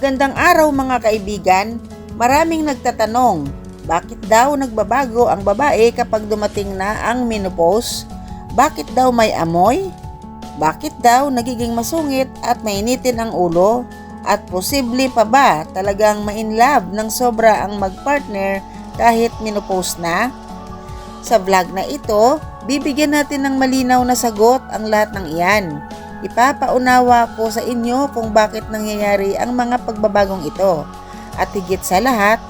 Magandang araw mga kaibigan. Maraming nagtatanong, bakit daw nagbabago ang babae kapag dumating na ang menopause? Bakit daw may amoy? Bakit daw nagiging masungit at mainitin ang ulo? At posible pa ba talagang ma-inlove ng sobra ang magpartner kahit menopause na? Sa vlog na ito, bibigyan natin ng malinaw na sagot ang lahat ng iyan. Ipapaunawa ko sa inyo kung bakit nangyayari ang mga pagbabagong ito. At higit sa lahat,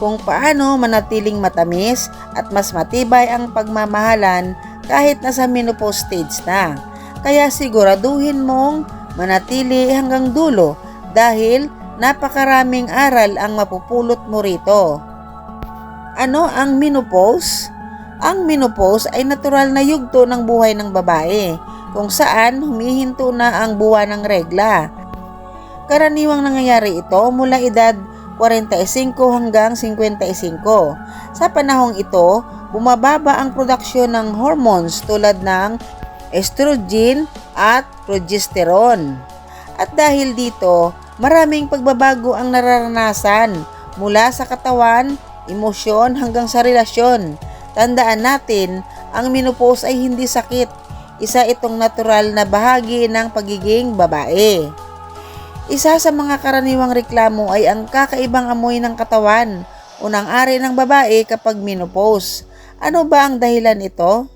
kung paano manatiling matamis at mas matibay ang pagmamahalan kahit nasa menopause stage na. Kaya siguraduhin mong manatili hanggang dulo dahil napakaraming aral ang mapupulot mo rito. Ano ang menopause? Ang menopause ay natural na yugto ng buhay ng babae kung saan humihinto na ang buwan ng regla. Karaniwang nangyayari ito mula edad 45 hanggang 55. Sa panahong ito, bumababa ang produksyon ng hormones tulad ng estrogen at progesterone. At dahil dito, maraming pagbabago ang nararanasan mula sa katawan, emosyon hanggang sa relasyon. Tandaan natin, ang menopause ay hindi sakit. Isa itong natural na bahagi ng pagiging babae. Isa sa mga karaniwang reklamo ay ang kakaibang amoy ng katawan o ng ari ng babae kapag menopause. Ano ba ang dahilan ito?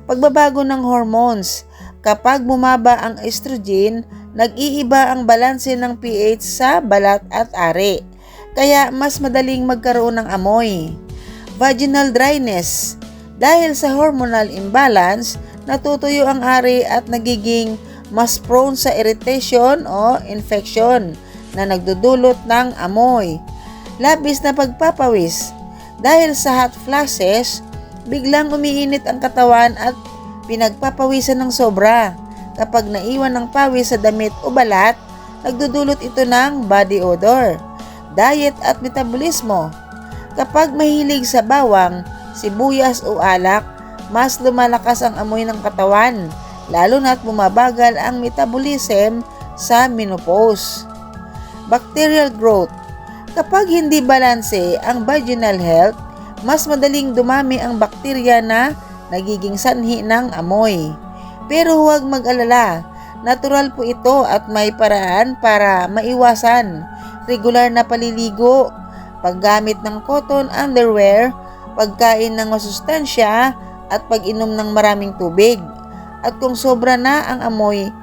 Pagbabago ng hormones. Kapag bumaba ang estrogen, nag-iiba ang balanse ng pH sa balat at ari. Kaya mas madaling magkaroon ng amoy. Vaginal dryness. Dahil sa hormonal imbalance, natutuyo ang ari at nagiging mas prone sa irritation o infection na nagdudulot ng amoy. Labis na pagpapawis. Dahil sa hot flashes, biglang umiinit ang katawan at pinagpapawisan ng sobra. Kapag naiwan ng pawis sa damit o balat, nagdudulot ito ng body odor. Diet at metabolismo. Kapag mahilig sa bawang, sibuyas o alak, mas lumalakas ang amoy ng katawan, lalo na't bumabagal ang metabolism sa menopause. Bacterial growth. Kapag hindi balanse ang vaginal health, mas madaling dumami ang bakterya na nagiging sanhi ng amoy. Pero huwag mag-alala, natural po ito at may paraan para maiwasan. Regular na paliligo, paggamit ng cotton underwear, pagkain ng masustansya, at pag-inom ng maraming tubig. At kung sobra na ang amoy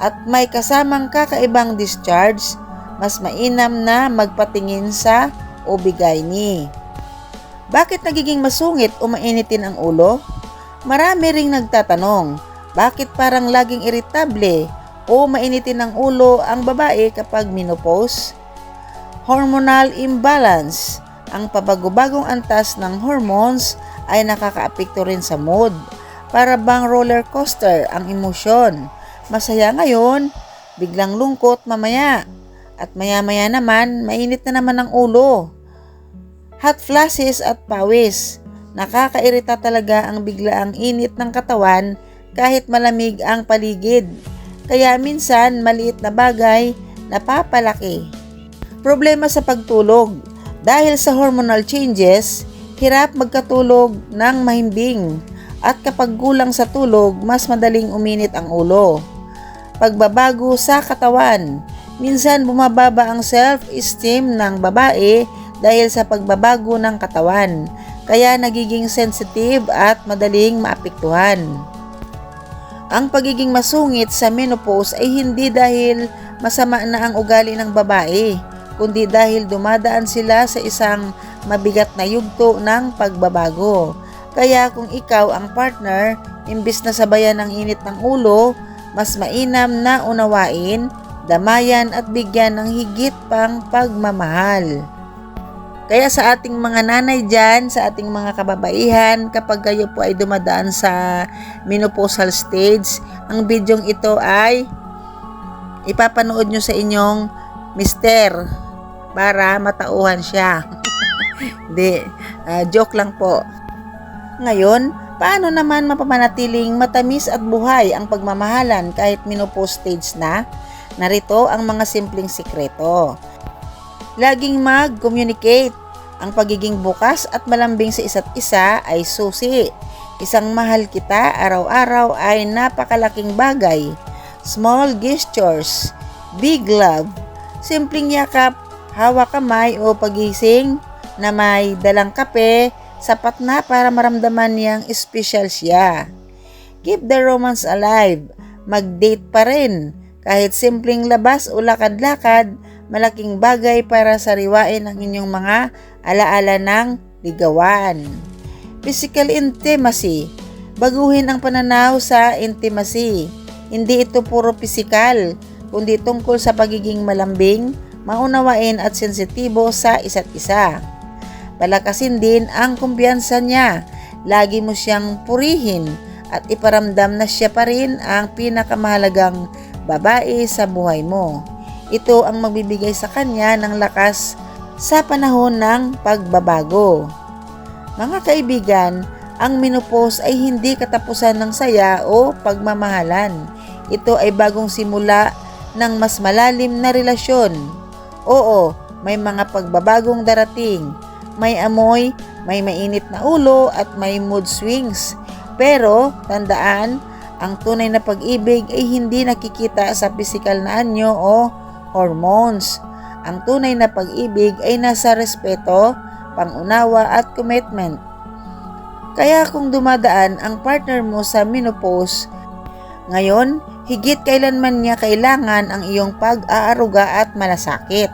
at may kasamang kakaibang discharge, mas mainam na magpatingin sa OB-GYN. Bakit nagiging masungit o mainitin ang ulo? Marami ring nagtatanong, bakit parang laging irritable o mainitin ang ulo ang babae kapag menopause? Hormonal imbalance. Ang pabago-bagong antas ng hormones ay nakakaapekto rin sa mood. Para bang roller coaster ang emosyon. Masaya ngayon, biglang lungkot mamaya. At maya-maya naman, mainit na naman ang ulo. Hot flashes at pawis. Nakakairita talaga ang biglaang init ng katawan kahit malamig ang paligid. Kaya minsan, maliit na bagay napapalaki. Problema sa pagtulog. Dahil sa hormonal changes, hirap magkatulog ng mahimbing. At kapag kulang sa tulog, mas madaling uminit ang ulo. Pagbabago sa katawan. Minsan bumababa ang self-esteem ng babae dahil sa pagbabago ng katawan. Kaya nagiging sensitive at madaling maapektuhan. Ang pagiging masungit sa menopause ay hindi dahil masama na ang ugali ng babae, kundi dahil dumadaan sila sa isang mabigat na yugto ng pagbabago. Kaya kung ikaw ang partner, imbis na sabayan ang init ng ulo, mas mainam na unawain, damayan at bigyan ng higit pang pagmamahal. Kaya sa ating mga nanay dyan, sa ating mga kababaihan, kapag kayo po ay dumadaan sa menopausal stage, ang bidyong ito ay ipapanood nyo sa inyong mister para matauhan siya. Hindi, joke lang po. Ngayon, paano naman mapapanatiling matamis at buhay ang pagmamahalan kahit menopause stage na? Narito ang mga simpleng sikreto. Laging mag-communicate. Ang pagiging bukas at malambing sa isa't isa ay susi. Isang mahal kita araw-araw ay napakalaking bagay. Small gestures, big love, simpleng yakap, hawak kamay o pagising na may dalang kape, sapat na para maramdaman niyang espesyal siya. Keep the romance alive. Mag-date pa rin. Kahit simpleng labas o lakad-lakad, malaking bagay para sariwain ang inyong mga alaala ng ligawan. Physical intimacy. Baguhin ang pananaw sa intimacy. Hindi ito puro pisikal, kundi tungkol sa pagiging malambing, maunawain at sensitibo sa isa't isa. Palakasin din ang kumpiyansa niya. Lagi mo siyang purihin at iparamdam na siya pa rin ang pinakamahalagang babae sa buhay mo. Ito ang magbibigay sa kanya ng lakas sa panahon ng pagbabago. Mga kaibigan, ang menopause ay hindi katapusan ng saya o pagmamahalan. Ito ay bagong simula ng mas malalim na relasyon. Oo, may mga pagbabagong darating. May amoy, may mainit na ulo at may mood swings. Pero, tandaan, ang tunay na pag-ibig ay hindi nakikita sa pisikal na anyo o hormones. Ang tunay na pag-ibig ay nasa respeto, pangunawa at commitment. Kaya kung dumadaan ang partner mo sa menopause, ngayon, higit kailanman niya kailangan ang iyong pag-aaruga at malasakit.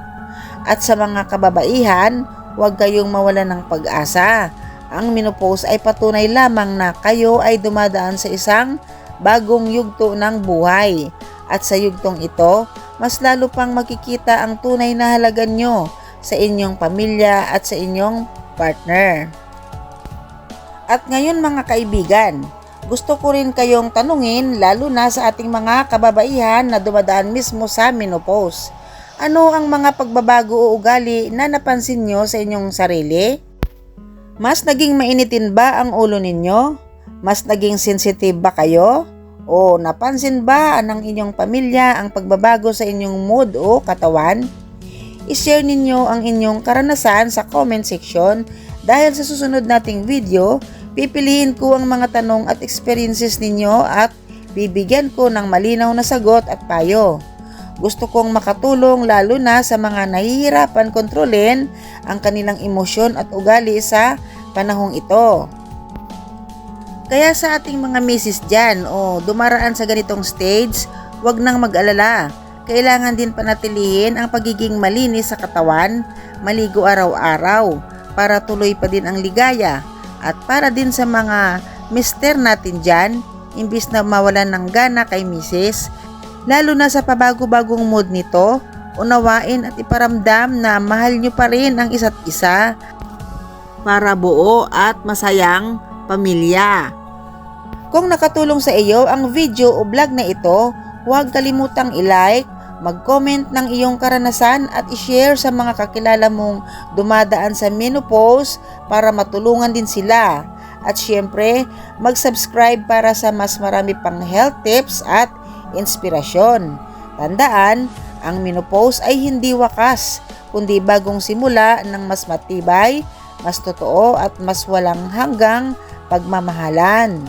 At sa mga kababaihan, huwag kayong mawalan ng pag-asa. Ang menopause ay patunay lamang na kayo ay dumadaan sa isang bagong yugto ng buhay. At sa yugtong ito, mas lalo pang makikita ang tunay na halaga nyo sa inyong pamilya at sa inyong partner. At ngayon mga kaibigan, gusto ko rin kayong tanungin lalo na sa ating mga kababaihan na dumadaan mismo sa menopause. Ano ang mga pagbabago o ugali na napansin nyo sa inyong sarili? Mas naging mainitin ba ang ulo ninyo? Mas naging sensitive ba kayo? O napansin ba ng inyong pamilya ang pagbabago sa inyong mood o katawan? I-share ninyo ang inyong karanasan sa comment section dahil sa susunod nating video, pipiliin ko ang mga tanong at experiences ninyo at bibigyan ko ng malinaw na sagot at payo. Gusto kong makatulong lalo na sa mga nahihirapan kontrolin ang kanilang emosyon at ugali sa panahong ito. Kaya sa ating mga misis dyan o dumaraan sa ganitong stage, huwag nang mag-alala. Kailangan din panatilihin ang pagiging malinis sa katawan, maligo araw-araw para tuloy pa din ang ligaya. At para din sa mga mister natin dyan, imbis na mawalan ng gana kay misis, lalo na sa pabago-bagong mood nito, unawain at iparamdam na mahal nyo pa rin ang isa't isa para buo at masayang pamilya. Kung nakatulong sa iyo ang video o vlog na ito, huwag kalimutang i-like, mag-comment ng iyong karanasan at i-share sa mga kakilala mong dumadaan sa menopause para matulungan din sila. At syempre, mag-subscribe para sa mas marami pang health tips at inspirasyon. Tandaan, ang menopause ay hindi wakas, kundi bagong simula ng mas matibay, mas totoo at mas walang hanggang pagmamahalan.